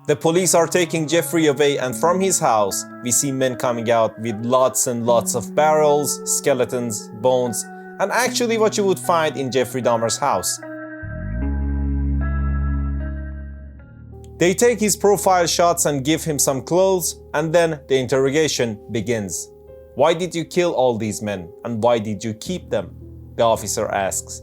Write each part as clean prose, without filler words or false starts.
The police are taking Jeffrey away, and from his house, we see men coming out with lots and lots of barrels, skeletons, bones, and actually what you would find in Jeffrey Dahmer's house. They take his profile shots and give him some clothes, and then the interrogation begins. Why did you kill all these men, and why did you keep them? The officer asks.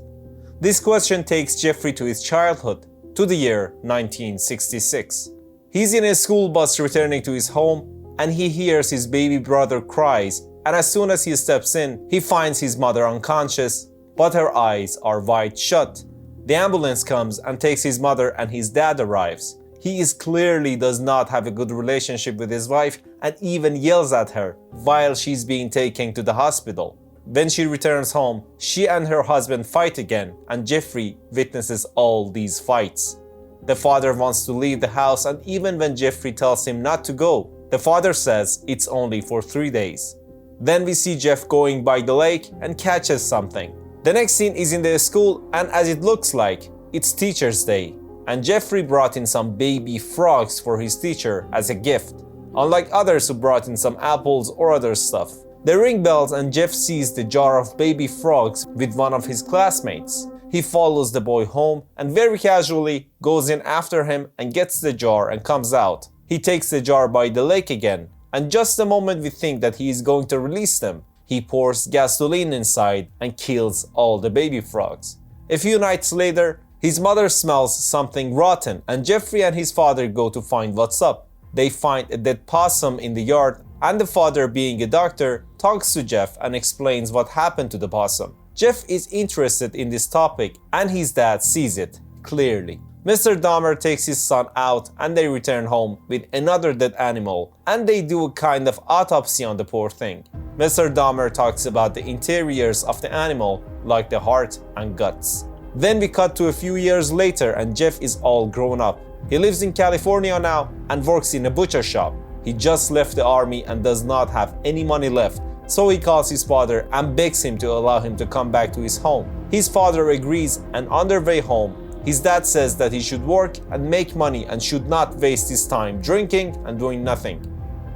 This question takes Jeffrey to his childhood, to the year 1966. He's in a school bus returning to his home, and he hears his baby brother cries, and as soon as he steps in, he finds his mother unconscious, but her eyes are wide shut. The ambulance comes and takes his mother, and his dad arrives. He clearly does not have a good relationship with his wife and even yells at her while she's being taken to the hospital. When she returns home, she and her husband fight again, and Jeffrey witnesses all these fights. The father wants to leave the house, and even when Jeffrey tells him not to go, the father says it's only for 3 days. Then we see Jeff going by the lake and catches something. The next scene is in the school, and as it looks like, it's Teacher's Day. And Jeffrey brought in some baby frogs for his teacher as a gift, unlike others who brought in some apples or other stuff. They ring bells, and Jeff sees the jar of baby frogs with one of his classmates. He follows the boy home and very casually goes in after him and gets the jar and comes out. He takes the jar by the lake again, and just the moment we think that he is going to release them, he pours gasoline inside and kills all the baby frogs. A few nights later, his mother smells something rotten, and Jeffrey and his father go to find what's up. They find a dead possum in the yard, and the father, being a doctor, talks to Jeff and explains what happened to the possum. Jeff is interested in this topic, and his dad sees it clearly. Mr. Dahmer takes his son out, and they return home with another dead animal, and they do a kind of autopsy on the poor thing. Mr. Dahmer talks about the interiors of the animal, like the heart and guts. Then we cut to a few years later, and Jeff is all grown up. He lives in California now and works in a butcher shop. He just left the army and does not have any money left, so he calls his father and begs him to allow him to come back to his home. His father agrees, and on their way home, his dad says that he should work and make money and should not waste his time drinking and doing nothing.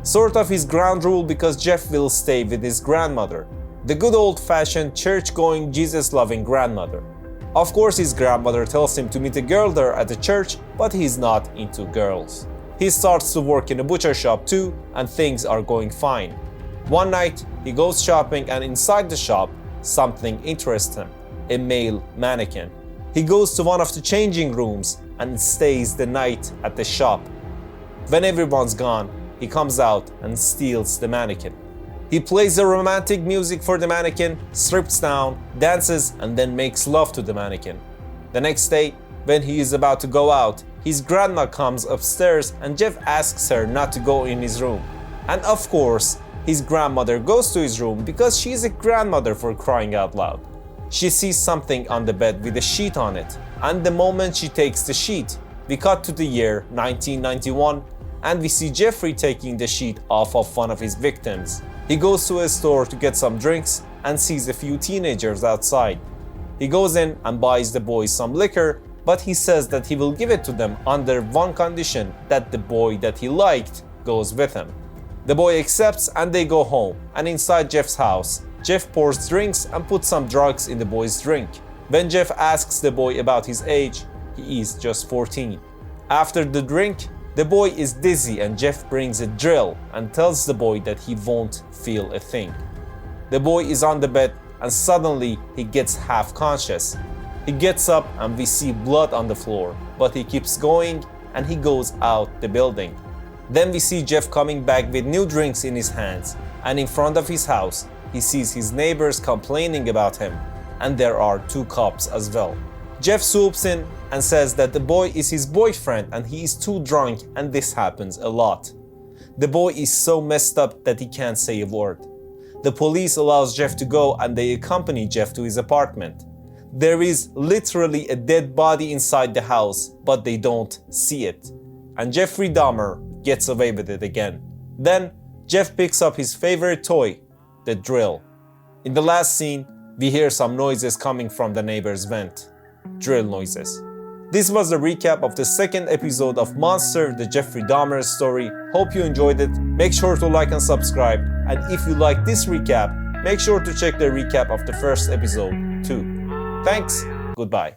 Sort of his ground rule, because Jeff will stay with his grandmother, the good old-fashioned church-going, Jesus-loving grandmother. Of course, his grandmother tells him to meet a girl there at the church, but he's not into girls. He starts to work in a butcher shop too, and things are going fine. One night, he goes shopping, and inside the shop, something interests him: a male mannequin. He goes to one of the changing rooms and stays the night at the shop. When everyone's gone, he comes out and steals the mannequin. He plays the romantic music for the mannequin, strips down, dances, and then makes love to the mannequin. The next day, when he is about to go out, his grandma comes upstairs, and Jeff asks her not to go in his room. And of course, his grandmother goes to his room because she is a grandmother, for crying out loud. She sees something on the bed with a sheet on it, and the moment she takes the sheet, we cut to the year 1991, and we see Jeffrey taking the sheet off of one of his victims. He goes to a store to get some drinks and sees a few teenagers outside. He goes in and buys the boys some liquor, but he says that he will give it to them under one condition: that the boy that he liked goes with him. The boy accepts, and they go home, and inside Jeff's house, Jeff pours drinks and puts some drugs in the boy's drink. When Jeff asks the boy about his age, he is just 14. After the drink, the boy is dizzy, and Jeff brings a drill and tells the boy that he won't feel a thing. The boy is on the bed, and suddenly he gets half conscious. He gets up, and we see blood on the floor, but he keeps going, and he goes out the building. Then we see Jeff coming back with new drinks in his hands, and in front of his house, he sees his neighbors complaining about him, and there are 2 cops as well. Jeff swoops in and says that the boy is his boyfriend and he is too drunk, and this happens a lot. The boy is so messed up that he can't say a word. The police allows Jeff to go, and they accompany Jeff to his apartment. There is literally a dead body inside the house, but they don't see it. And Jeffrey Dahmer gets away with it again. Then Jeff picks up his favorite toy, the drill. In the last scene, we hear some noises coming from the neighbor's vent. Drill noises. This was the recap of the second episode of Monster Jeffry Dahmer story. Hope you enjoyed it. Make sure to like and subscribe. And if you like this recap, make sure to check the recap of the first episode too. Thanks, goodbye.